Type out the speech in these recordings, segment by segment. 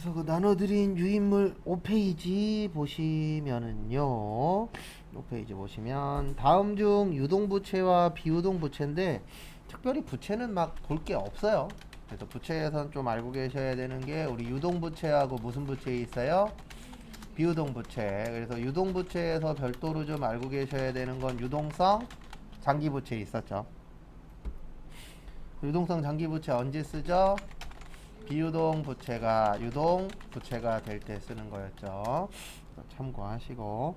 그래서 그 나눠드린 유인물 5페이지 보시면은요. 5페이지 보시면 다음 중 유동부채와 비유동부채인데 특별히 부채는 막 볼 게 없어요. 그래서 부채에선 좀 알고 계셔야 되는 게 우리 유동부채하고 무슨 부채 있어요? 비유동부채. 그래서 유동부채에서 별도로 좀 알고 계셔야 되는 건 유동성 장기부채 있었죠. 유동성 장기부채 언제 쓰죠? 비유동 부채가 유동 부채가 될 때 쓰는 거였죠. 참고하시고,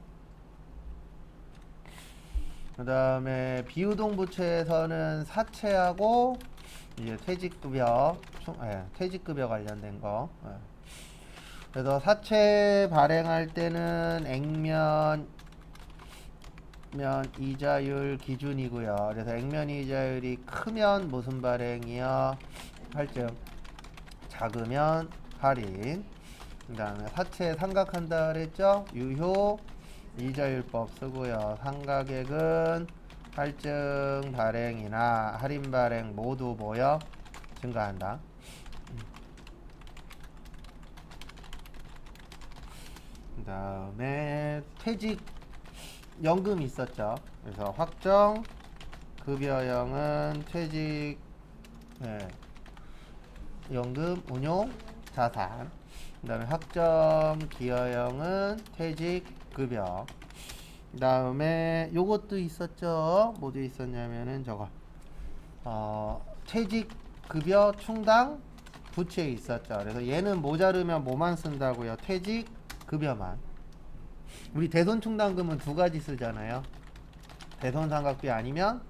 그 다음에 비유동 부채에서는 사채하고 이제 퇴직급여, 퇴직급여 관련된 거. 그래서 사채 발행할 때는 액면 이자율 기준이고요. 그래서 액면 이자율이 크면 무슨 발행이요? 할증. 작으면 할인. 그 다음에 사채 상각한다 그랬죠? 유효 이자율법 쓰고요. 상가액은 할증 발행이나 할인 발행 모두 뭐요? 증가한다. 그 다음에 퇴직연금 있었죠. 그래서 확정 급여형은 퇴직 연금 운용 자산. 그 다음에 학점 기여형은 퇴직급여. 그 다음에 요것도 있었죠. 뭐도 있었냐면은 저거 퇴직급여 충당 부채 있었죠. 그래서 얘는 모자르면 뭐만 쓴다고요? 퇴직급여만. 우리 대손충당금은 두 가지 쓰잖아요. 대손삼각비 아니면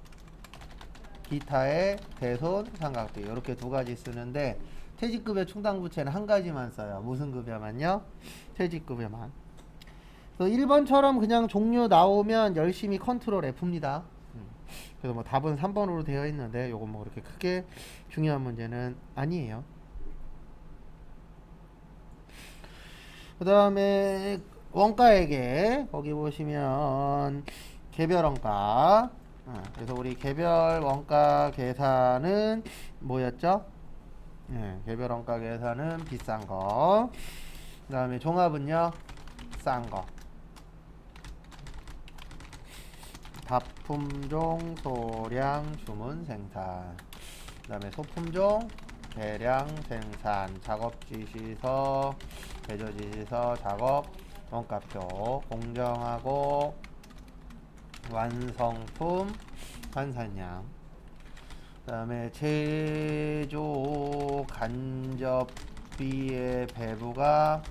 기타의 대손삼각비. 이렇게 두 가지 쓰는데 퇴직급여 충당부채는 한 가지만 써요. 무슨 급여만요? 퇴직급여만. 1번처럼 그냥 종류 나오면 열심히 컨트롤 F입니다. 그래서 뭐 답은 3번으로 되어 있는데 요건 뭐 그렇게 크게 중요한 문제는 아니에요. 그 다음에 원가액에 거기 보시면 개별 원가. 그래서 우리 개별 원가 계산은 뭐였죠? 개별 원가 계산은 비싼 거. 그 다음에 종합은요, 싼 거. 밥품종, 소량, 주문, 생산. 그 다음에 소품종, 대량 생산, 작업지시서, 제조지시서, 작업, 원가표, 공정하고 완성품, 환산량. 그 다음에 제조 간접비의 배부가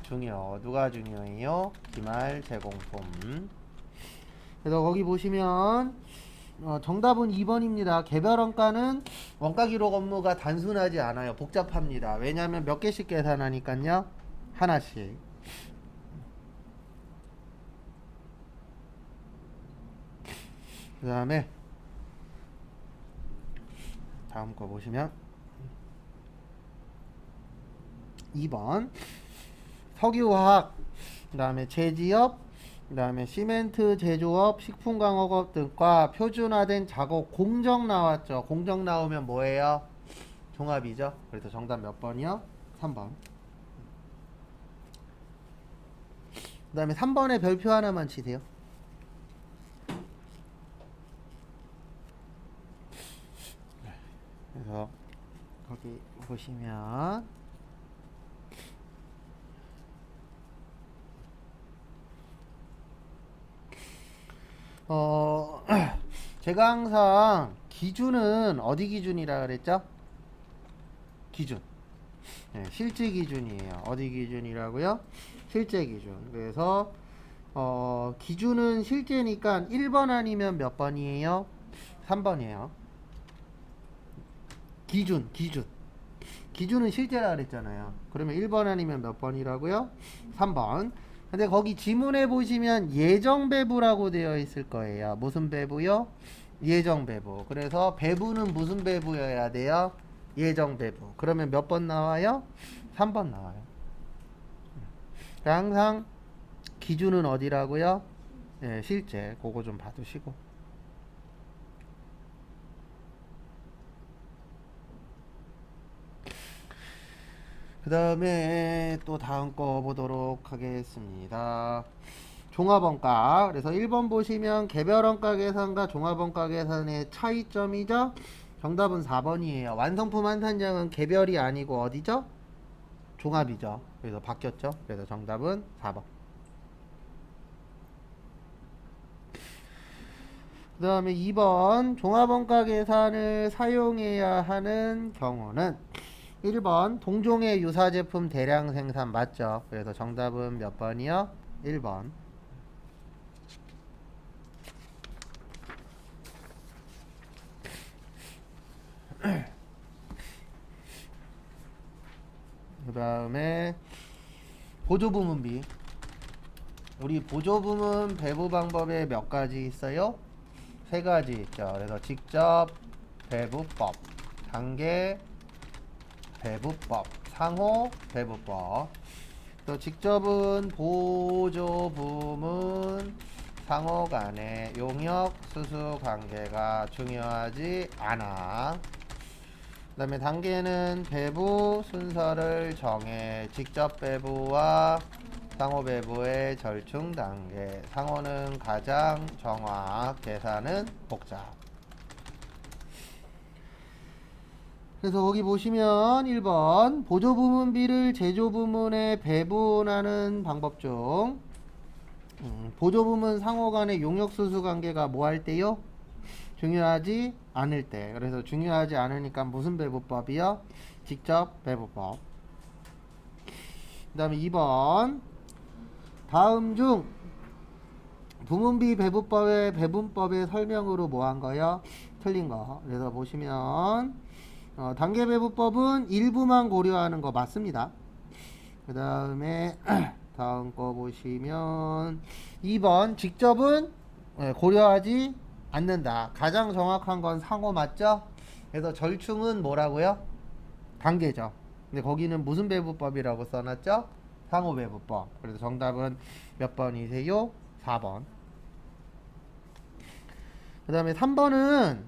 중요. 누가 중요해요? 기말 제공품. 그래서 거기 보시면 정답은 2번입니다. 개별 원가는 원가 기록 업무가 단순하지 않아요. 복잡합니다. 왜냐하면 몇 개씩 계산하니까요. 하나씩. 그 다음에 다음 거 보시면 2번 석유화학, 그 다음에 제지업, 그 다음에 시멘트 제조업, 식품광업업 등과 표준화된 작업 공정 나왔죠. 공정 나오면 뭐예요? 종합이죠. 그래서 정답 몇 번이요? 3번. 그 다음에 3번에 별표 하나만 치세요. 그래서 거기 보시면 제가 항상 기준은 어디 기준이라 그랬죠? 기준. 실제 기준이에요. 어디 기준이라고요? 실제 기준. 그래서 기준은 실제니까 1번 아니면 몇 번이에요? 3번이에요. 기준. 기준은 실제라 그랬잖아요. 그러면 1번 아니면 몇 번이라고요? 3번. 근데 거기 지문에 보시면 예정 배부라고 되어 있을 거예요. 무슨 배부요? 예정 배부. 그래서 배부는 무슨 배부여야 돼요? 예정 배부. 그러면 몇 번 나와요? 3번 나와요. 그러니까 항상 기준은 어디라고요? 실제. 그거 좀 봐두시고. 그 그 다음에 또 다음 거 보도록 하겠습니다. 종합원가. 그래서 1번 보시면 개별원가 계산과 종합원가 계산의 차이점이죠. 정답은 4번이에요. 완성품 한산량은 개별이 아니고 어디죠? 종합이죠. 그래서 바뀌었죠. 그래서 정답은 4번. 그 다음에 2번 종합원가 계산을 사용해야 하는 경우는 1번 동종의 유사제품 대량 생산 맞죠? 그래서 정답은 몇 번이요? 1번. 그 다음에 보조부문비. 우리 보조부문 배부 방법에 몇 가지 있어요? 3가지 있죠. 그래서 직접 배부법, 단계 배부법, 상호 배부법. 또 직접은 보조부문 상호 간의 용역 수수 관계가 중요하지 않아. 그 다음에 단계는 배부 순서를 정해 직접 배부와 상호 배부의 절충 단계. 상호는 가장 정확, 계산은 복잡. 그래서 거기 보시면 1번 보조부문비를 제조부문에 배분하는 방법 중 보조부문 상호 간의 용역수수 관계가 뭐 할 때요? 중요하지 않을 때. 그래서 중요하지 않으니까 무슨 배부법이요? 직접 배부법. 그 다음에 2번 다음 중 부문비 배부법의 배분법의 설명으로 뭐 한 거요? 틀린 거. 그래서 보시면 단계 배부법은 일부만 고려하는 거 맞습니다. 그 다음에 다음 거 보시면 2번 직접은 고려하지 않는다. 가장 정확한 건 상호 맞죠? 그래서 절충은 뭐라고요? 단계죠. 근데 거기는 무슨 배부법이라고 써놨죠? 상호 배부법. 그래서 정답은 몇 번이세요? 4번. 그 다음에 3번은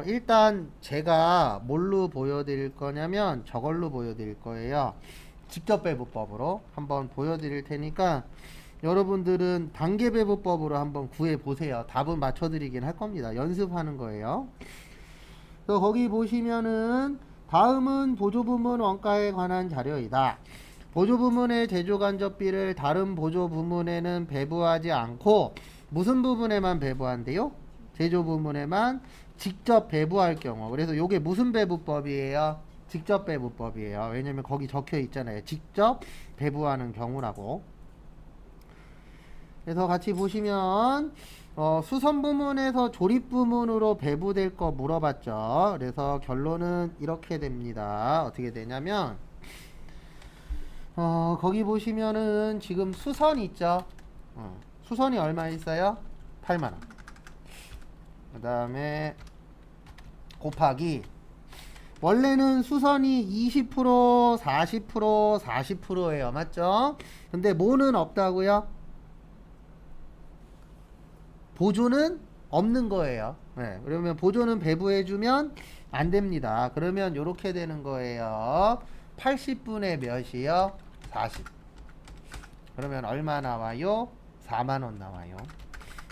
일단 제가 뭘로 보여드릴 거냐면 저걸로 보여드릴 거예요. 직접 배부법으로 한번 보여드릴 테니까 여러분들은 단계 배부법으로 한번 구해 보세요. 답은 맞춰드리긴 할 겁니다. 연습하는 거예요. 그래서 거기 보시면은 다음은 보조부문 원가에 관한 자료이다. 보조부문의 제조간접비를 다른 보조부문에는 배부하지 않고 무슨 부분에만 배부한대요? 제조부문에만 직접 배부할 경우. 그래서 요게 무슨 배부법이에요? 직접 배부법이에요. 왜냐면 거기 적혀 있잖아요. 직접 배부하는 경우라고. 그래서 같이 보시면 수선 부문에서 조립 부문으로 배부될 거 물어봤죠. 그래서 결론은 이렇게 됩니다. 어떻게 되냐면 거기 보시면은 지금 수선 있죠. 수선이 얼마 있어요? 8만원. 그 다음에 곱하기 원래는 수선이 20% 40% 40%예요. 맞죠? 근데 뭐는 없다고요? 보조는 없는 거예요. 네, 그러면 보조는 배부해주면 안 됩니다. 그러면 이렇게 되는 거예요. 80분의 몇이요? 40. 그러면 얼마 나와요? 4만원 나와요.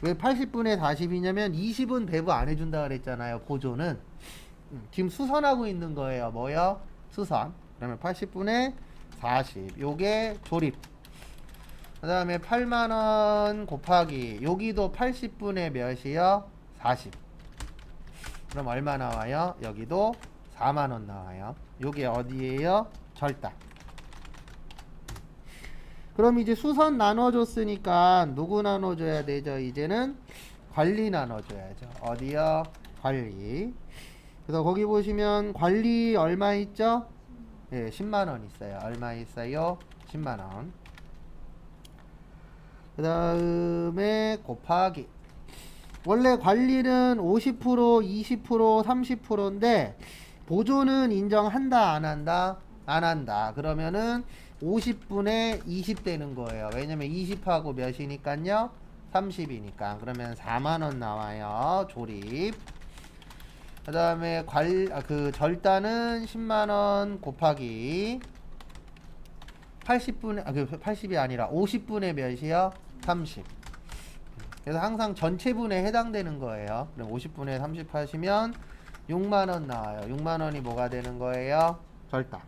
왜 80분의 40이냐면 20은 배부 안 해준다 그랬잖아요. 보조는. 지금 수선하고 있는 거예요. 뭐요? 수선. 그러면 80분의 40. 요게 조립. 그 다음에 8만원 곱하기 여기도 80분의 몇이요? 40. 그럼 얼마 나와요? 여기도 4만원 나와요. 요게 어디에요? 절단. 그럼 이제 수선 나눠줬으니까 누구 나눠줘야 되죠? 이제는 관리 나눠줘야죠. 어디요? 관리. 그래서 거기 보시면 관리 얼마 있죠? 예, 10만원 있어요. 얼마 있어요? 10만원. 그 다음에 곱하기 원래 관리는 50% 20% 30%인데 보조는 인정한다 안 한다? 안 한다. 그러면은 50분의 20 되는 거예요. 왜냐면 20하고 몇이니까요? 30이니까. 그러면 4만원 나와요. 조립. 그 다음에 절단은 10만원 곱하기 80분의 그 80이 아니라 50분의 몇이요? 30. 그래서 항상 전체분에 해당되는 거예요. 그럼 50분의 30 하시면 6만 원 나와요. 6만 원이 뭐가 되는 거예요? 절단.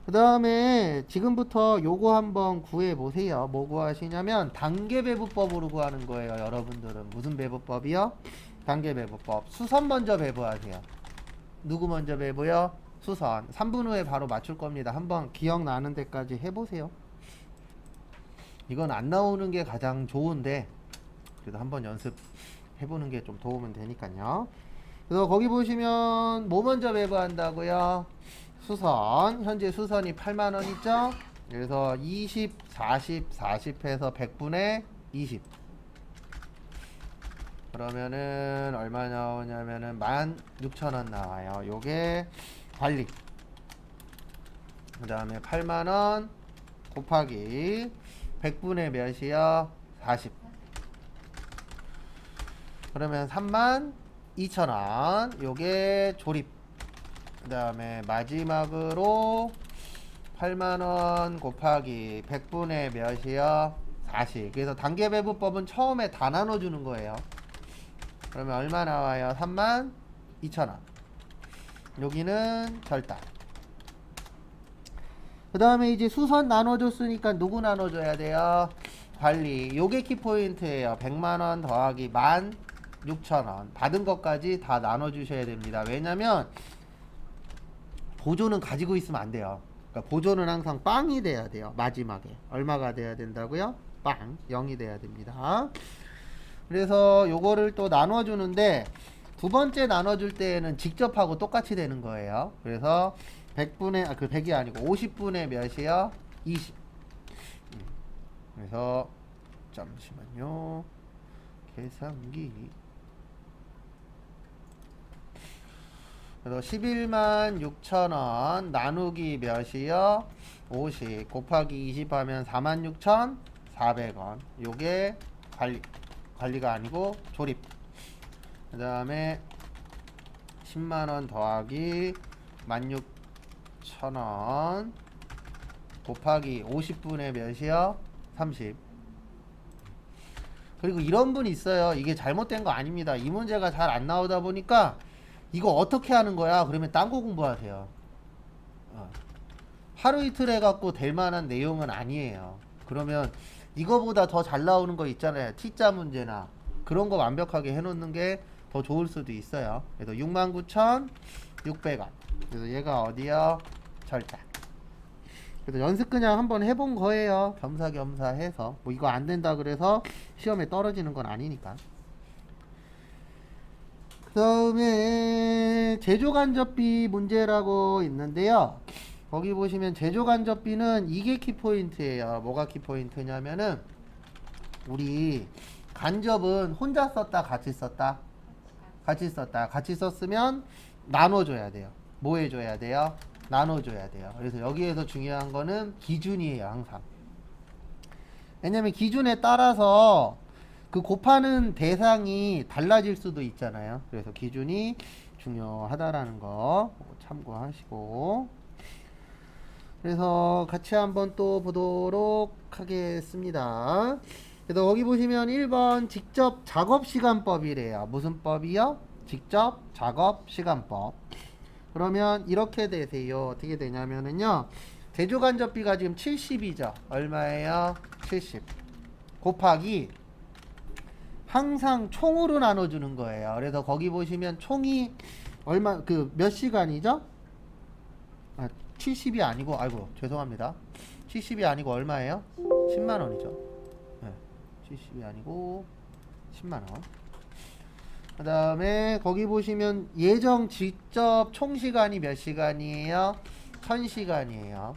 그 다음에 지금부터 요거 한번 구해 보세요. 뭐 구하시냐면 단계배부법으로 구하는 거예요. 여러분들은 무슨 배부법이요? 단계배부법. 수선 먼저 배부하세요. 누구 먼저 배부요? 수선. 3분 후에 바로 맞출 겁니다. 한번 기억나는 데까지 해보세요. 이건 안 나오는 게 가장 좋은데 그래도 한번 연습해보는 게 좀 도움은 되니까요. 그래서 거기 보시면 뭐 먼저 배부한다고요? 수선. 현재 수선이 8만원 있죠? 그래서 20, 40, 40 해서 100분의 20. 그러면은 얼마 나오냐면은 16,000원 나와요. 요게 관리. 그 다음에 8만원 곱하기 100분의 몇이요? 40. 그러면 32,000원. 요게 조립. 그 다음에 마지막으로 8만원 곱하기 100분의 몇이요? 40. 그래서 단계배부법은 처음에 다 나눠주는 거예요. 그러면 얼마 나와요? 32,000원. 여기는 절단. 그 다음에 이제 수선 나눠줬으니까 누구 나눠줘야 돼요? 관리. 요게 키포인트예요. 100만원 더하기 16,000원. 받은 것까지 다 나눠주셔야 됩니다. 왜냐면 보조는 가지고 있으면 안 돼요. 그러니까 보조는 항상 빵이 돼야 돼요. 마지막에. 얼마가 돼야 된다고요? 빵. 0이 돼야 됩니다. 그래서 요거를 또 나눠주는데 두 번째 나눠줄 때에는 직접 하고 똑같이 되는 거예요. 그래서 100분의 그 100이 아니고 50분의 몇이요? 20. 그래서 잠시만요. 계산기. 그래서 116,000원 나누기 몇이요? 50 곱하기 20 하면 46,400원. 요게 관리가 아니고 조립. 그 다음에 10만원 더하기 16,000원 곱하기 50분의 몇이요? 30. 그리고 이런 분 있어요. 이게 잘못된 거 아닙니다. 이 문제가 잘 안 나오다 보니까 이거 어떻게 하는 거야? 그러면 딴 거 공부하세요. 하루 이틀 해갖고 될 만한 내용은 아니에요. 그러면 이거보다 더 잘 나오는 거 있잖아요. T자 문제나 그런 거 완벽하게 해놓는 게 더 좋을 수도 있어요. 그래서 69,600원. 그래서 얘가 어디요? 절단. 그래서 연습 그냥 한번 해본 거예요. 겸사겸사 해서. 뭐 이거 안 된다 그래서 시험에 떨어지는 건 아니니까. 그 다음에 제조간접비 문제라고 있는데요. 거기 보시면 제조간접비는 이게 키포인트예요. 뭐가 키포인트냐면은 우리 간접은 혼자 썼다 같이 썼다? 같이 썼다. 같이 썼으면 나눠줘야 돼요. 뭐 해줘야 돼요? 나눠줘야 돼요. 그래서 여기에서 중요한 거는 기준이에요. 항상. 왜냐면 기준에 따라서 그 곱하는 대상이 달라질 수도 있잖아요. 그래서 기준이 중요하다라는 거 참고하시고. 그래서 같이 한번 또 보도록 하겠습니다. 그래서 거기 보시면 1번 직접 작업시간법이래요. 무슨 법이요? 직접 작업시간법. 그러면 이렇게 되세요. 어떻게 되냐면은요. 제조간접비가 지금 70이죠. 얼마예요? 70. 곱하기 항상 총으로 나눠주는 거예요. 그래서 거기 보시면 총이 얼마 그 몇 시간이죠? 70이 아니고 아이고 죄송합니다. 70이 아니고 얼마예요? 10만 원이죠. 네, 70이 아니고 10만 원. 그 다음에 거기 보시면 예정 직접 총 시간이 몇 시간이에요? 1000시간이에요.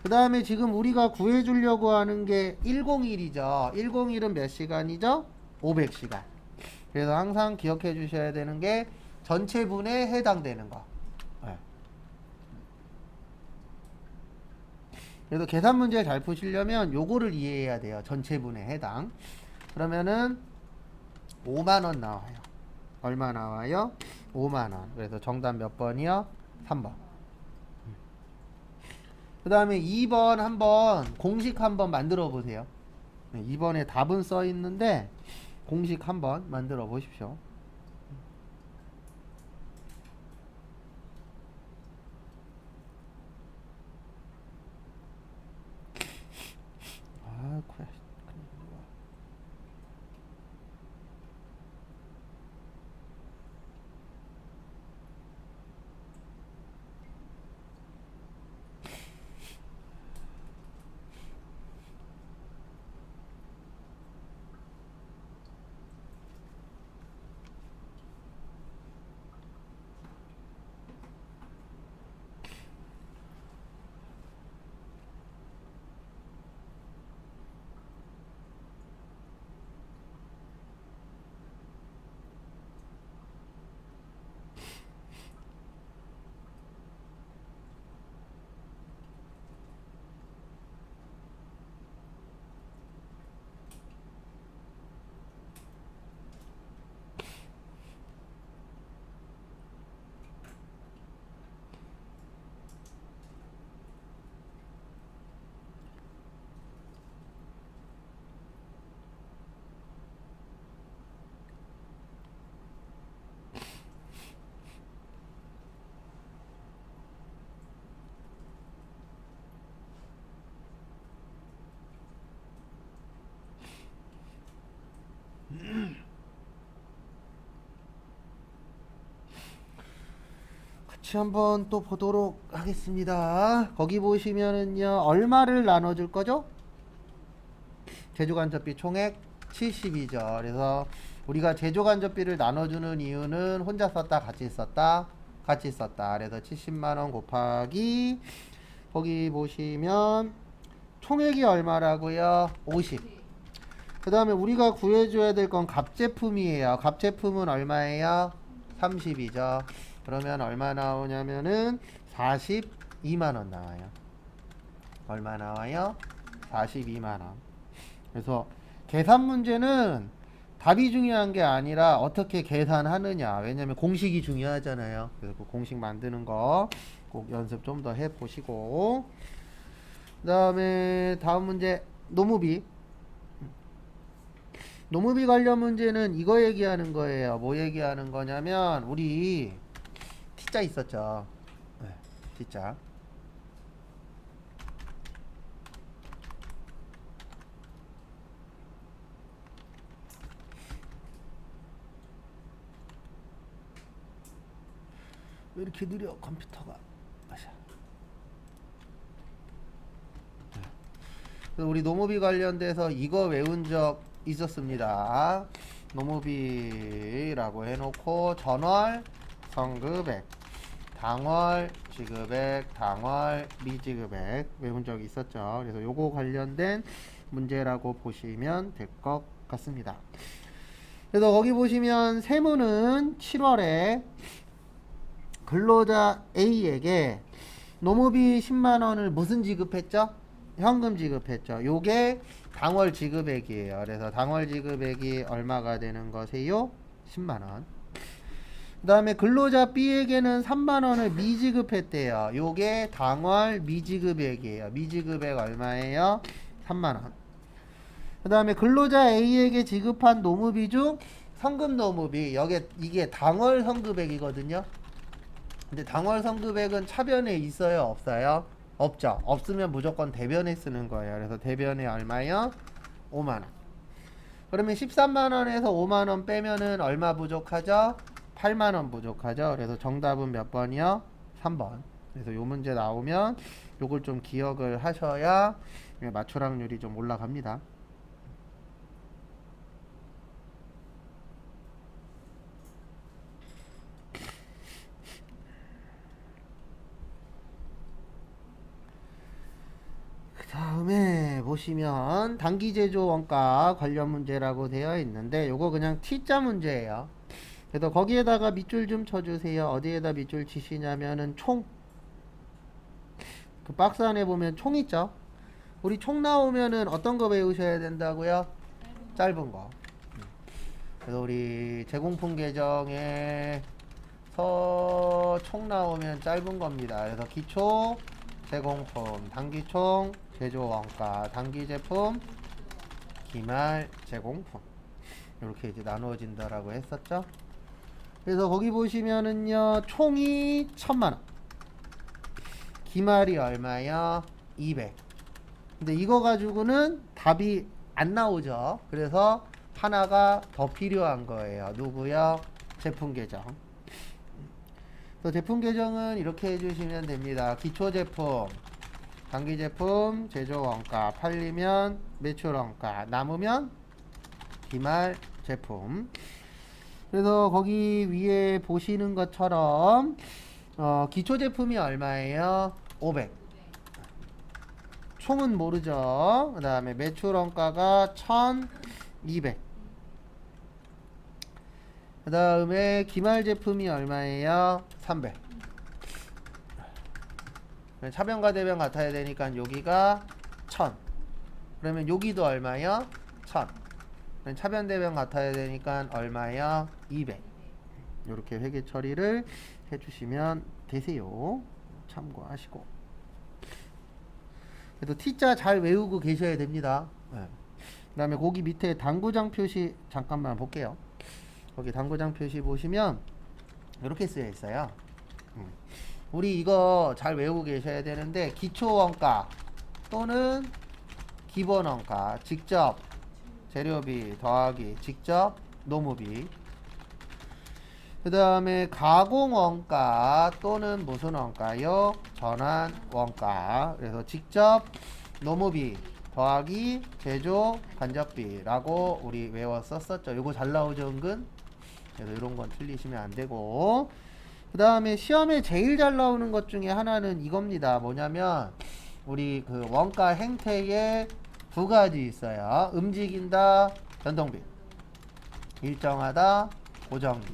그 다음에 지금 우리가 구해주려고 하는 게 101이죠. 101은 몇 시간이죠? 500시간. 그래서 항상 기억해 주셔야 되는 게 전체 분에 해당되는 거. 네. 그래서 계산 문제 잘 푸시려면 요거를 이해해야 돼요. 전체 분에 해당. 그러면은 5만원 나와요. 얼마 나와요? 5만원. 그래서 정답 몇 번이요? 3번. 그 다음에 2번 한번 공식 한번 만들어 보세요. 2번에 답은 써 있는데 공식 한번 만들어 보십시오. 아, 그래. 같이 한번 또 보도록 하겠습니다. 거기 보시면은요, 얼마를 나눠줄 거죠? 제조간접비 총액 72죠. 그래서 우리가 제조간접비를 나눠주는 이유는 혼자 썼다, 같이 썼다, 같이 썼다. 그래서 70만원 곱하기 거기 보시면 총액이 얼마라고요? 50. 그 다음에 우리가 구해줘야 될 건 값제품이에요. 값제품은 얼마예요? 30이죠. 그러면 얼마 나오냐면은 42만원 나와요. 얼마 나와요? 42만원. 그래서 계산 문제는 답이 중요한 게 아니라 어떻게 계산하느냐. 왜냐면 공식이 중요하잖아요. 그래서 그 공식 만드는 거 꼭 연습 좀 더 해보시고, 그 다음에 다음 문제 노무비. 노무비 관련 문제는 이거 얘기하는 거예요. 뭐 얘기하는 거냐면 우리 T자 있었죠. 네, T자. 왜 이렇게 느려 컴퓨터가. 그래서 우리 노무비 관련돼서 이거 외운 적 있었습니다. 노무비라고 해놓고 전월 성급액, 당월 지급액, 당월 미지급액 외운 적 있었죠. 그래서 요거 관련된 문제라고 보시면 될 것 같습니다. 그래서 거기 보시면 세무는 7월에 근로자 A에게 노무비 10만원을 무슨 지급했죠? 현금 지급했죠. 요게 당월 지급액이에요. 그래서 당월 지급액이 얼마가 되는 거세요? 10만원. 그 다음에 근로자 B에게는 3만원을 미지급했대요. 요게 당월 미지급액이에요. 미지급액 얼마예요? 3만원. 그 다음에 근로자 A에게 지급한 노무비 중 성급 노무비, 이게 당월 성급액이거든요. 근데 당월 성급액은 차변에 있어요? 없어요? 없죠. 없으면 무조건 대변에 쓰는 거예요. 그래서 대변에 얼마요? 5만원. 그러면 13만원에서 5만원 빼면은 얼마 부족하죠? 8만원 부족하죠. 그래서 정답은 몇 번이요? 3번. 그래서 요 문제 나오면 요걸 좀 기억을 하셔야 맞추락률이 좀 올라갑니다. 다음에 보시면 단기제조 원가 관련 문제라고 되어 있는데 요거 그냥 T자 문제예요. 그래서 거기에다가 밑줄 좀 쳐주세요. 어디에다 밑줄 치시냐면은 총. 그 박스 안에 보면 총 있죠. 우리 총 나오면은 어떤 거 배우셔야 된다고요? 짧은 거. 그래서 우리 제공품 계정에서 총 나오면 짧은 겁니다. 그래서 기초 제공품, 단기총, 제조원가, 단기제품, 기말 제공품. 이렇게 이제 나누어진다라고 했었죠. 그래서 거기 보시면은요, 총이 1000만원, 기말이 얼마요? 200. 근데 이거 가지고는 답이 안 나오죠. 그래서 하나가 더 필요한 거예요. 누구요? 제품 계정. 또 제품 계정은 이렇게 해주시면 됩니다. 기초 제품, 단기 제품, 제조 원가, 팔리면 매출 원가, 남으면 기말 제품. 그래서 거기 위에 보시는 것처럼 기초 제품이 얼마예요? 500. 총은 모르죠. 그 다음에 매출 원가가 1200. 그 다음에 기말 제품이 얼마예요? 300. 차변과 대변 같아야 되니까 여기가 1000. 그러면 여기도 얼마요? 1000. 차변 대변 같아야 되니까 얼마요? 200. 이렇게 회계 처리를 해주시면 되세요. 참고하시고. 그래도 T자 잘 외우고 계셔야 됩니다. 네. 그 다음에 거기 밑에 당구장 표시 잠깐만 볼게요. 거기 당구장 표시 보시면 이렇게 쓰여 있어요. 우리 이거 잘 외우고 계셔야 되는데, 기초원가 또는 기본원가, 직접 재료비 더하기 직접 노무비. 그 다음에 가공원가 또는 무슨 원가요? 전환원가. 그래서 직접 노무비 더하기 제조 간접비라고 우리 외웠었었죠. 이거 잘 나오죠, 은근? 그래서 이런 건 틀리시면 안 되고. 그 다음에 시험에 제일 잘 나오는 것 중에 하나는 이겁니다. 뭐냐면 우리 그 원가 행태에 두 가지 있어요. 움직인다, 변동비. 일정하다, 고정비.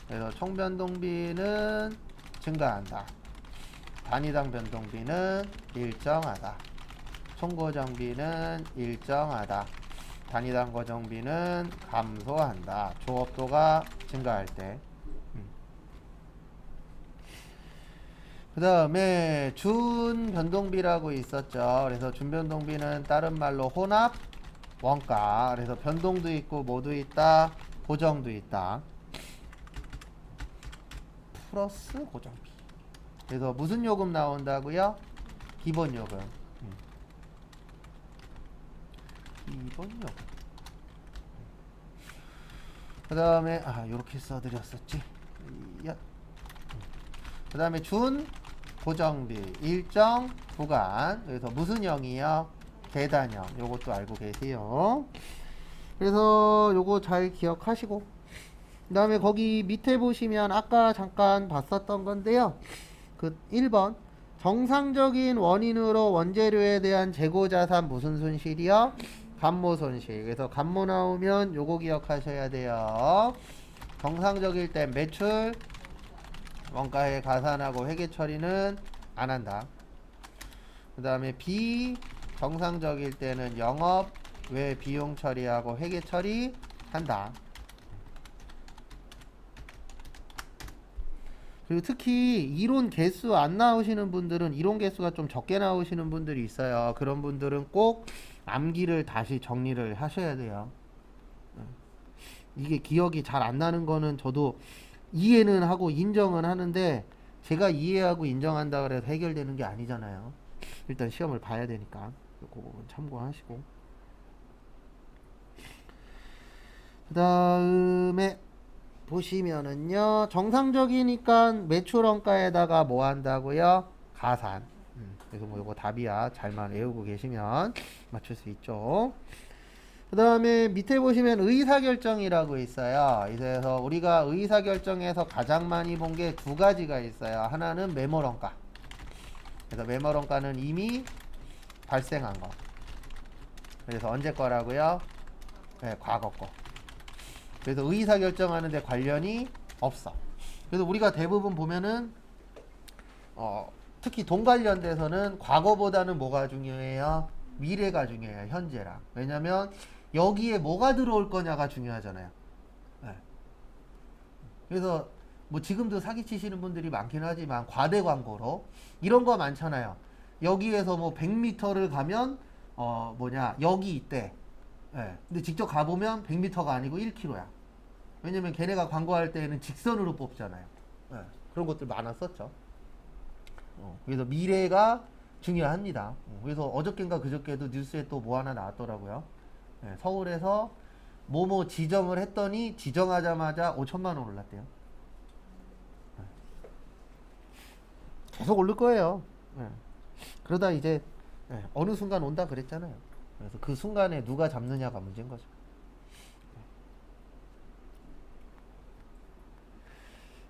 그래서 총 변동비는 증가한다. 단위당 변동비는 일정하다. 총 고정비는 일정하다. 단위당 고정비는 감소한다. 조업도가 증가할 때. 그 다음에 준 변동비라고 있었죠. 그래서 준 변동비는 다른 말로 혼합 원가. 그래서 변동도 있고 뭐도 있다, 고정도 있다. 플러스 고정비. 그래서 무슨 요금 나온다고요? 기본 요금. 기본 요금. 그 다음에 요렇게 써드렸었지. 그 다음에 준 고정비 일정 구간. 그래서 무슨 형이요? 계단형. 요것도 알고 계세요. 그래서 요거 잘 기억하시고, 그 다음에 거기 밑에 보시면 아까 잠깐 봤었던 건데요. 그 1번 정상적인 원인으로 원재료에 대한 재고자산 무슨 손실이요? 감모 손실. 그래서 감모 나오면 요거 기억하셔야 돼요. 정상적일 때 매출 원가에 가산하고 회계 처리는 안 한다. 그 다음에 비정상적일 때는 영업 외 비용 처리하고 회계 처리 한다. 그리고 특히 이론 개수 안 나오시는 분들은, 이론 개수가 좀 적게 나오시는 분들이 있어요. 그런 분들은 꼭 암기를 다시 정리를 하셔야 돼요. 이게 기억이 잘 안 나는 거는 저도 이해는 하고 인정은 하는데, 제가 이해하고 인정한다 그래서 해결되는 게 아니잖아요. 일단 시험을 봐야 되니까 그거 참고하시고. 그 다음에 보시면은요, 정상적이니까 매출원가에다가 뭐 한다고요? 가산. 그래서 뭐 이거 답이야. 잘만 외우고 계시면 맞출 수 있죠. 그 다음에 밑에 보시면 의사결정이라고 있어요. 그래서 우리가 의사결정에서 가장 많이 본 게 두 가지가 있어요. 하나는 매몰원가. 그래서 매몰원가는 이미 발생한 거. 그래서 언제 거라고요? 네, 과거 거. 그래서 의사결정하는데 관련이 없어. 그래서 우리가 대부분 보면은 특히 돈 관련돼서는 과거보다는 뭐가 중요해요? 미래가 중요해요. 현재랑. 왜냐면 여기에 뭐가 들어올 거냐가 중요하잖아요. 네. 그래서 뭐 지금도 사기치시는 분들이 많긴 하지만 과대 광고로 이런 거 많잖아요. 여기에서 뭐 100m를 가면 여기 있대. 예. 근데 직접 가보면 100m가 아니고 1km야. 왜냐면 걔네가 광고할 때는 직선으로 뽑잖아요. 예. 그런 것들 많았었죠. 그래서 미래가 중요합니다. 그래서 어저께인가 그저께도 뉴스에 또 뭐 하나 나왔더라고요. 예. 서울에서 뭐뭐 지정을 했더니 지정하자마자 5천만 원 올랐대요. 예. 계속 오를 거예요. 예. 그러다 이제 어느 순간 온다 그랬잖아요. 그래서 그 순간에 누가 잡느냐가 문제인 거죠.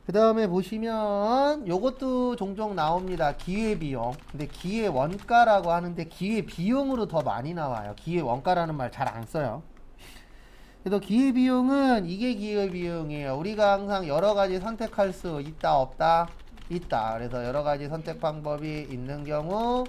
그 다음에 보시면 요것도 종종 나옵니다. 기회비용. 근데 기회원가라고 하는데 기회비용으로 더 많이 나와요. 기회원가라는 말 잘 안 써요. 그래서 기회비용은 이게 기회비용이에요. 우리가 항상 여러가지 선택할 수 있다 없다? 있다. 그래서 여러가지 선택 방법이 있는 경우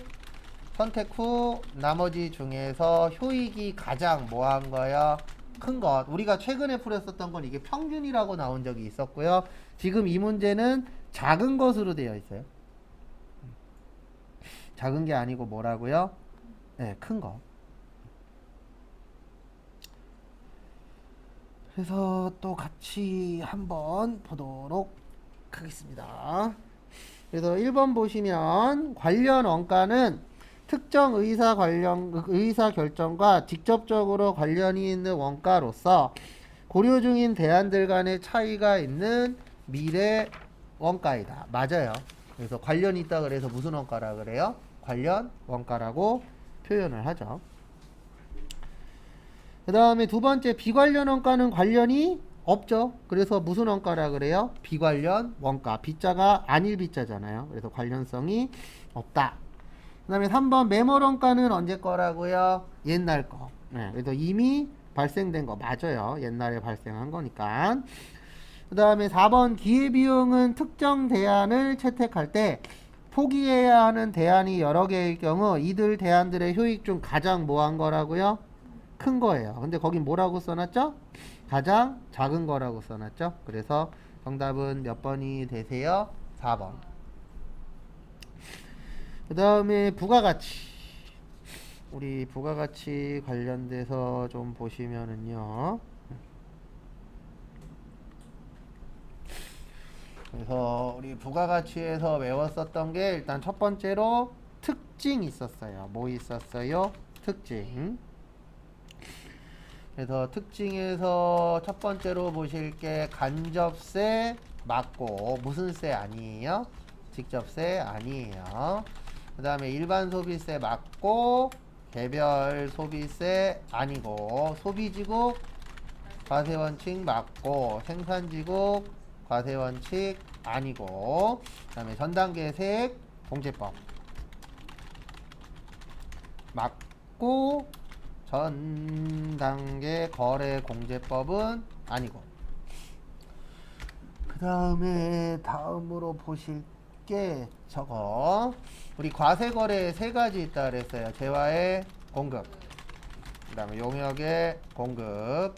선택 후 나머지 중에서 효익이 가장 뭐한 거예요? 큰 것. 우리가 최근에 풀었었던 건 이게 평균이라고 나온 적이 있었고요. 지금 이 문제는 작은 것으로 되어 있어요. 작은 게 아니고 뭐라고요? 네, 큰 거. 그래서 또 같이 한번 보도록 하겠습니다. 그래서 1번 보시면 관련 원가는 특정 의사 결정과 직접적으로 관련이 있는 원가로서 고려 중인 대안들 간의 차이가 있는 미래 원가이다. 맞아요. 그래서 관련이 있다 그래서 무슨 원가라 그래요? 관련 원가라고 표현을 하죠. 그 다음에 두 번째 비관련 원가는 관련이 없죠. 그래서 무슨 원가라 그래요? 비관련 원가. 비자가 아닐 비자잖아요. 그래서 관련성이 없다. 그 다음에 3번 매몰 원가는 언제 거라고요? 옛날 거. 네, 그래서 이미 발생된 거 맞아요. 옛날에 발생한 거니까. 그 다음에 4번 기회비용은 특정 대안을 채택할 때 포기해야 하는 대안이 여러 개일 경우 이들 대안들의 효익 중 가장 뭐한 거라고요? 큰 거예요. 근데 거긴 뭐라고 써놨죠? 가장 작은 거라고 써놨죠. 그래서 정답은 몇 번이 되세요? 4번. 그 다음에 부가가치. 우리 부가가치 관련돼서 좀 보시면은요. 그래서 우리 부가가치에서 외웠었던 게 일단 첫 번째로 특징 있었어요. 뭐 있었어요? 특징. 그래서 특징에서 첫 번째로 보실 게 간접세 맞고 무슨 세 아니에요? 직접세 아니에요. 그 다음에 일반 소비세 맞고 개별 소비세 아니고 소비지국 과세원칙 맞고 생산지국 과세원칙 아니고 그 다음에 전단계색 공제법 맞고 전단계 거래공제법은 아니고 그 다음에 다음으로 보실 게 저거 우리 과세거래 세 가지 있다 그랬어요. 재화의 공급, 그 다음에 용역의 공급,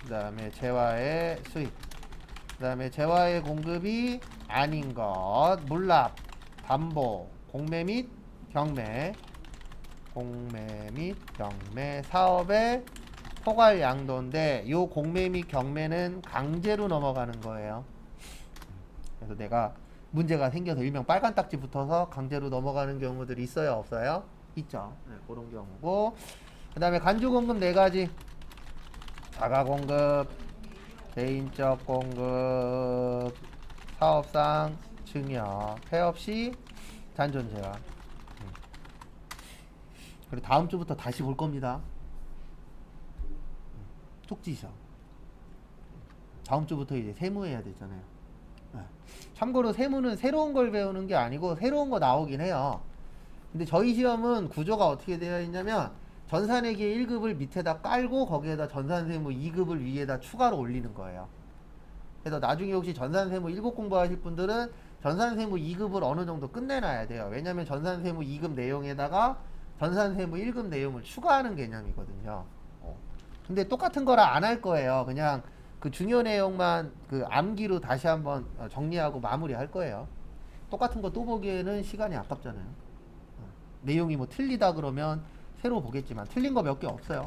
그 다음에 재화의 수입, 그 다음에 재화의 공급이 아닌 것 물납, 담보, 공매 및 경매, 공매 및 경매 사업의 포괄 양도인데 요 공매 및 경매는 강제로 넘어가는 거예요. 그래서 내가 문제가 생겨서 일명 빨간 딱지 붙어서 강제로 넘어가는 경우들이 있어요 없어요? 있죠. 네, 그런 경우고 그 다음에 간주공급 4가지 자가공급, 개인적 공급, 사업상 증여, 폐업시 잔존재화. 그리고 다음 주부터 다시 볼 겁니다. 쪽지셔. 다음 주부터 이제 세무해야 되잖아요. 네. 참고로 세무는 새로운 걸 배우는 게 아니고 새로운 거 나오긴 해요. 근데 저희 시험은 구조가 어떻게 되어 있냐면 전산회계 1급을 밑에다 깔고 거기에다 전산세무 2급을 위에다 추가로 올리는 거예요. 그래서 나중에 혹시 전산세무 1급 공부하실 분들은 전산세무 2급을 어느 정도 끝내놔야 돼요. 왜냐면 전산세무 2급 내용에다가 전산세무 1급 내용을 추가하는 개념이거든요. 근데 똑같은 거라 안 할 거예요. 그냥 그 중요 내용만 그 암기로 다시 한번 정리하고 마무리할 거예요. 똑같은 거 또 보기에는 시간이 아깝잖아요. 내용이 뭐 틀리다 그러면 새로 보겠지만 틀린 거 몇 개 없어요.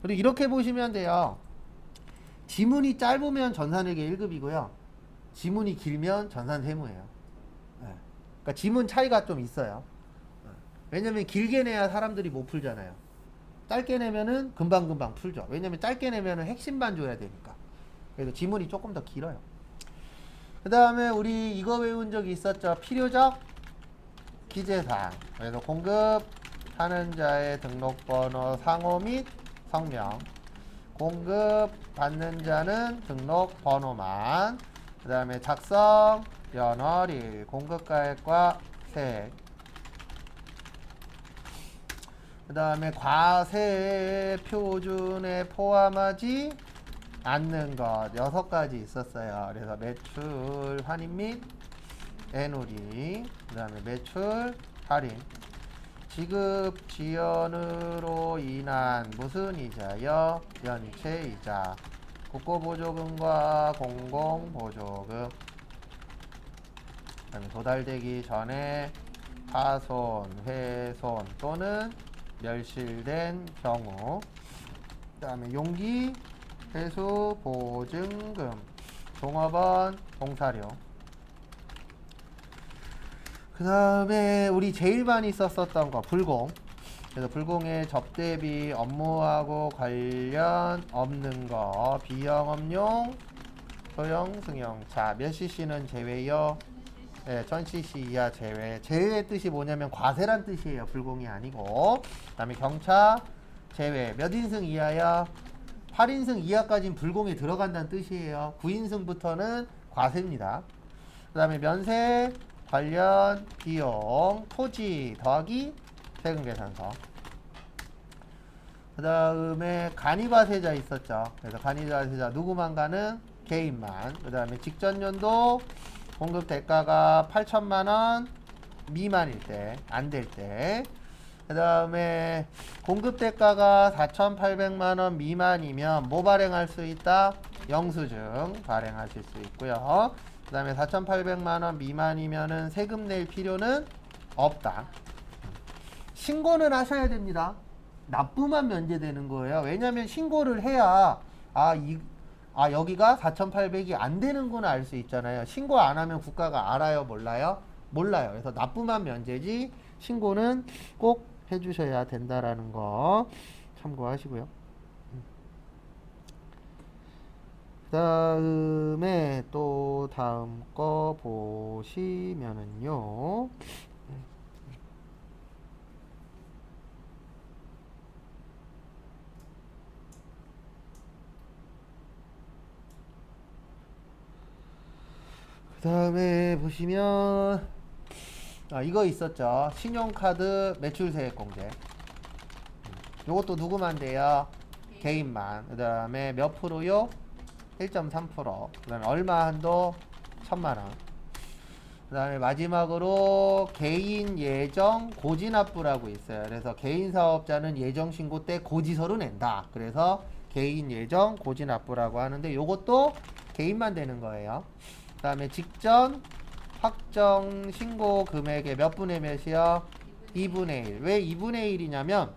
그리고 이렇게 보시면 돼요. 지문이 짧으면 전산회계 1급이고요. 지문이 길면 전산세무예요. 그러니까 지문 차이가 좀 있어요. 왜냐면 길게 내야 사람들이 못 풀잖아요. 짧게 내면은 금방금방 풀죠. 왜냐면 짧게 내면은 핵심만 줘야 되니까. 그래서 지문이 조금 더 길어요. 그 다음에 우리 이거 외운 적이 있었죠. 필요적 기재사항. 그래서 공급하는 자의 등록번호 상호 및 성명. 공급받는 자는 등록번호만. 그 다음에 작성, 연월일, 공급가액과 세액. 그 다음에 과세 표준에 포함하지 않는 것 6가지 있었어요. 그래서 매출 환입 및 애누리, 그 다음에 매출 할인, 지급 지연으로 인한 무슨 이자요? 연체이자, 국고보조금과 공공보조금, 그 다음에 도달되기 전에 파손, 훼손 또는 멸실된 경우, 그 다음에 용기, 회수, 보증금, 종업원, 봉사료. 그 다음에 우리 제일 많이 썼었던 거 불공. 그래서 불공의 접대비 업무하고 관련 없는 거 비영업용 소형 승용차 몇 cc는 제외요? 네, 1000cc 이하 제외. 제외의 뜻이 뭐냐면 과세란 뜻이에요. 불공이 아니고. 그 다음에 경차 제외. 몇 인승 이하야? 8인승 이하까지는 불공에 들어간다는 뜻이에요. 9인승부터는 과세입니다. 그 다음에 면세 관련 비용 토지 더하기 세금계산서. 그 다음에 간이과세자 있었죠. 그래서 간이과세자 누구만 가는? 개인만. 그 다음에 직전 연도 공급 대가가 8천만원 미만일 때, 안 될 때. 그 다음에 공급 대가가 4,800만원 미만이면 뭐 발행할 수 있다? 영수증 발행하실 수 있고요. 그 다음에 4,800만원 미만이면은 세금 낼 필요는 없다. 신고는 하셔야 됩니다. 납부만 면제되는 거예요. 왜냐면 신고를 해야 여기가 4,800이 안 되는구나 알 수 있잖아요. 신고 안 하면 국가가 알아요? 몰라요? 몰라요. 그래서 납부만 면제지 신고는 꼭 해주셔야 된다라는 거 참고하시고요. 그 다음에 또 다음 거 보시면은요. 그 다음에 보시면 이거 있었죠. 신용카드 매출세액 공제. 요것도 누구만 돼요? 개인만. 그 다음에 몇 프로요? 1.3%. 그 다음에 얼마 한도? 1,000만원. 그 다음에 마지막으로 개인 예정 고지납부라고 있어요. 그래서 개인 사업자는 예정 신고 때 고지서를 낸다. 그래서 개인 예정 고지납부라고 하는데 요것도 개인만 되는 거예요. 그 다음에 직전 확정 신고 금액의 몇 분의 몇이요? 2분의 1. 왜 2분의 1이냐면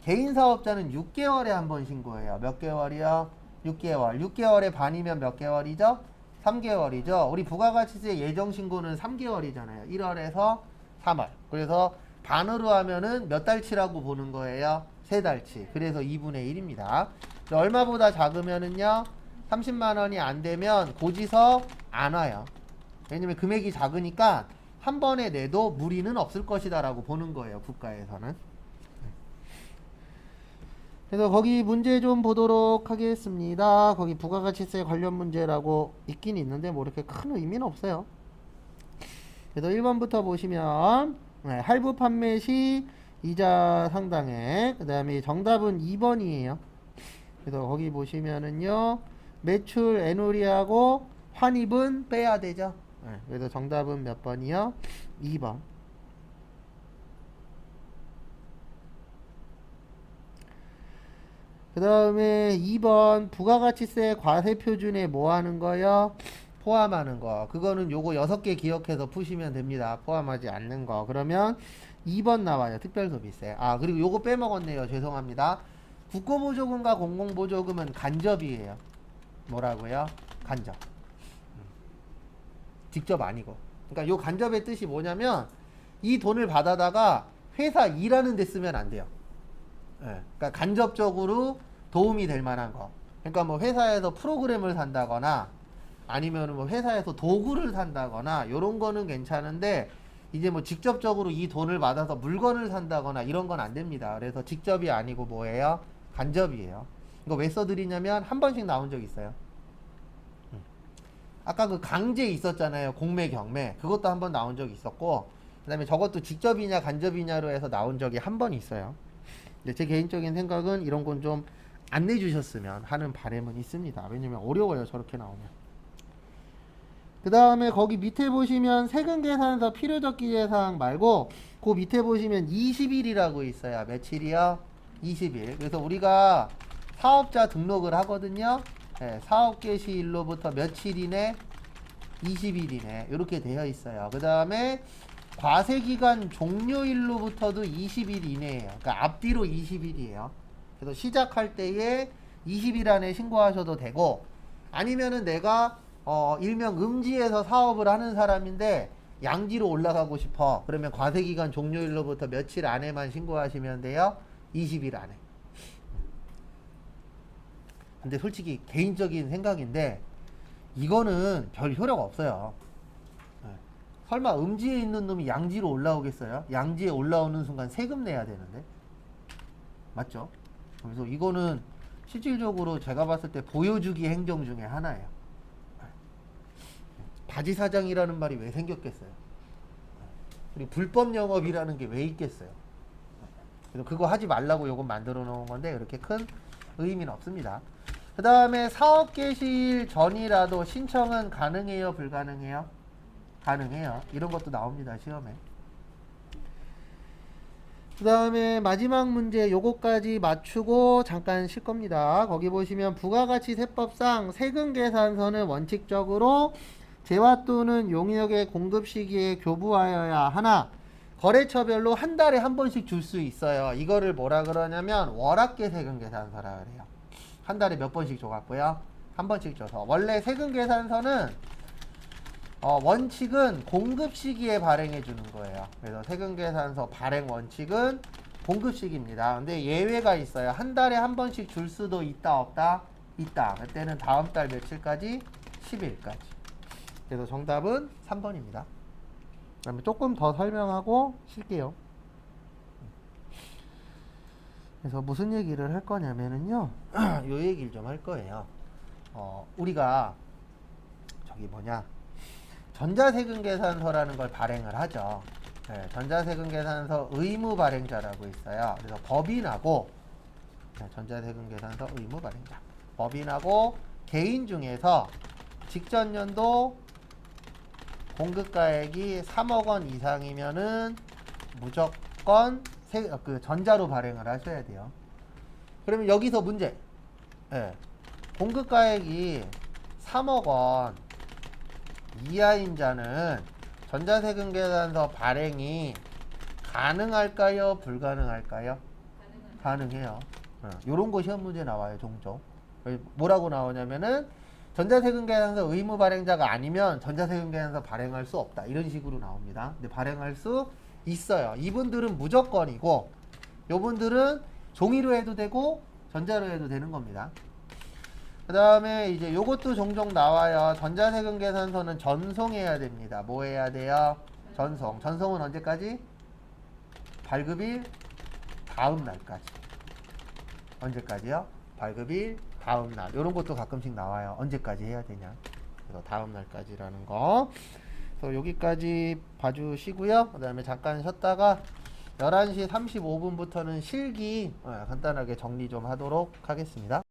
개인 사업자는 6개월에 한 번 신고해요. 몇 개월이요? 6개월. 6개월에 반이면 몇 개월이죠? 3개월이죠. 우리 부가가치세 예정 신고는 3개월이잖아요. 1월에서 3월. 그래서 반으로 하면은 몇 달치라고 보는 거예요? 3달치. 그래서 2분의 1입니다. 얼마보다 작으면은요? 30만 원이 안 되면 고지서 안 와요. 왜냐면 금액이 작으니까 한 번에 내도 무리는 없을 것이다 라고 보는 거예요. 국가에서는. 그래서 거기 문제 좀 보도록 하겠습니다. 거기 부가가치세 관련 문제라고 있긴 있는데 뭐 이렇게 큰 의미는 없어요. 그래서 1번부터 보시면 할부 판매 시 이자 상당액, 그 다음에 정답은 2번이에요. 그래서 거기 보시면은요 매출 애누리하고 환입은 빼야 되죠. 그래서 정답은 몇 번이요? 2번. 그 다음에 2번 부가가치세 과세표준에 뭐 하는 거요? 포함하는 거. 그거는 요거 6개 기억해서 푸시면 됩니다. 포함하지 않는 거. 그러면 2번 나와요. 특별소비세. 아, 그리고 요거 빼먹었네요. 죄송합니다. 국고보조금과 공공보조금은 간접이에요. 뭐라고요? 간접. 직접 아니고. 그러니까 요 간접의 뜻이 뭐냐면 이 돈을 받아다가 회사 일하는 데 쓰면 안 돼요. 예. 그러니까 간접적으로 도움이 될 만한 거. 그러니까 뭐 회사에서 프로그램을 산다거나 아니면 뭐 회사에서 도구를 산다거나 요런 거는 괜찮은데 이제 뭐 직접적으로 이 돈을 받아서 물건을 산다거나 이런 건 안 됩니다. 그래서 직접이 아니고 뭐예요? 간접이에요. 이거 왜 써드리냐면 한 번씩 나온 적 있어요. 아까 그 강제 있었잖아요. 공매 경매. 그것도 한 번 나온 적이 있었고 그 다음에 저것도 직접이냐 간접이냐로 해서 나온 적이 한 번 있어요. 근데 제 개인적인 생각은 이런 건 좀 안 내주셨으면 하는 바람은 있습니다. 왜냐면 어려워요. 저렇게 나오면. 그 다음에 거기 밑에 보시면 세금계산서 필요적기재사항 말고 그 밑에 보시면 20일이라고 있어요. 며칠이요? 20일. 그래서 우리가 사업자 등록을 하거든요. 네, 사업 개시일로부터 며칠 이내? 20일 이내. 이렇게 되어 있어요. 그 다음에 과세기간 종료일로부터도 20일 이내예요. 그러니까 앞뒤로 20일이에요. 그래서 시작할 때에 20일 안에 신고하셔도 되고 아니면은 내가 일명 음지에서 사업을 하는 사람인데 양지로 올라가고 싶어. 그러면 과세기간 종료일로부터 며칠 안에만 신고하시면 돼요. 20일 안에. 근데 솔직히 개인적인 생각인데 이거는 별 효력 없어요. 설마 음지에 있는 놈이 양지로 올라오겠어요? 양지에 올라오는 순간 세금 내야 되는데. 맞죠? 그래서 이거는 실질적으로 제가 봤을 때 보여주기 행정 중에 하나예요. 바지사장이라는 말이 왜 생겼겠어요? 그리고 불법 영업이라는 게 왜 있겠어요? 그래서 그거 하지 말라고 요거 만들어 놓은 건데 그렇게 큰 의미는 없습니다. 그 다음에 사업 개시일 전이라도 신청은 가능해요? 불가능해요? 가능해요. 이런 것도 나옵니다. 시험에. 그 다음에 마지막 문제 요거까지 맞추고 잠깐 쉴 겁니다. 거기 보시면 부가가치세법상 세금계산서는 원칙적으로 재화 또는 용역의 공급 시기에 교부하여야 하나 거래처별로 한 달에 한 번씩 줄 수 있어요. 이거를 뭐라 그러냐면 월합계 세금계산서라 그래요. 한 달에 몇 번씩 줘갖고요. 한 번씩 줘서 원래 세금계산서는 원칙은 공급 시기에 발행해 주는 거예요. 그래서 세금계산서 발행 원칙은 공급 시기입니다. 근데 예외가 있어요. 한 달에 한 번씩 줄 수도 있다 없다? 있다. 그때는 다음 달 며칠까지? 10일까지. 그래서 정답은 3번입니다. 그러면 조금 더 설명하고 쉴게요. 그래서 무슨 얘기를 할 거냐면은요. 요 얘기를 좀 할 거예요. 우리가 저기 뭐냐 전자세금계산서라는 걸 발행을 하죠. 네, 전자세금계산서 의무발행자라고 있어요. 그래서 법인하고 전자세금계산서 의무발행자 법인하고 개인 중에서 직전 연도 공급가액이 3억 원 이상이면은 무조건 전자로 발행을 하셔야 돼요. 그러면 여기서 문제. 네, 공급가액이 3억 원 이하인 자는 전자세금계산서 발행이 가능할까요? 불가능할까요? 가능해요. 요런 거 시험 문제 나와요. 종종. 뭐라고 나오냐면은 전자세금계산서 의무 발행자가 아니면 전자세금계산서 발행할 수 없다. 이런 식으로 나옵니다. 근데 발행할 수 있어요. 이분들은 무조건이고 요분들은 종이로 해도 되고 전자로 해도 되는 겁니다. 그 다음에 이제 요것도 종종 나와요. 전자세금계산서는 전송해야 됩니다. 뭐 해야 돼요? 전송. 전송은 언제까지? 발급일 다음 날까지. 언제까지요? 발급일 다음 날. 요런 것도 가끔씩 나와요. 언제까지 해야 되냐. 그래서 다음 날까지라는 거. 그래서 여기까지 봐주시고요. 그 다음에 잠깐 쉬었다가 11시 35분부터는 실기 간단하게 정리 좀 하도록 하겠습니다.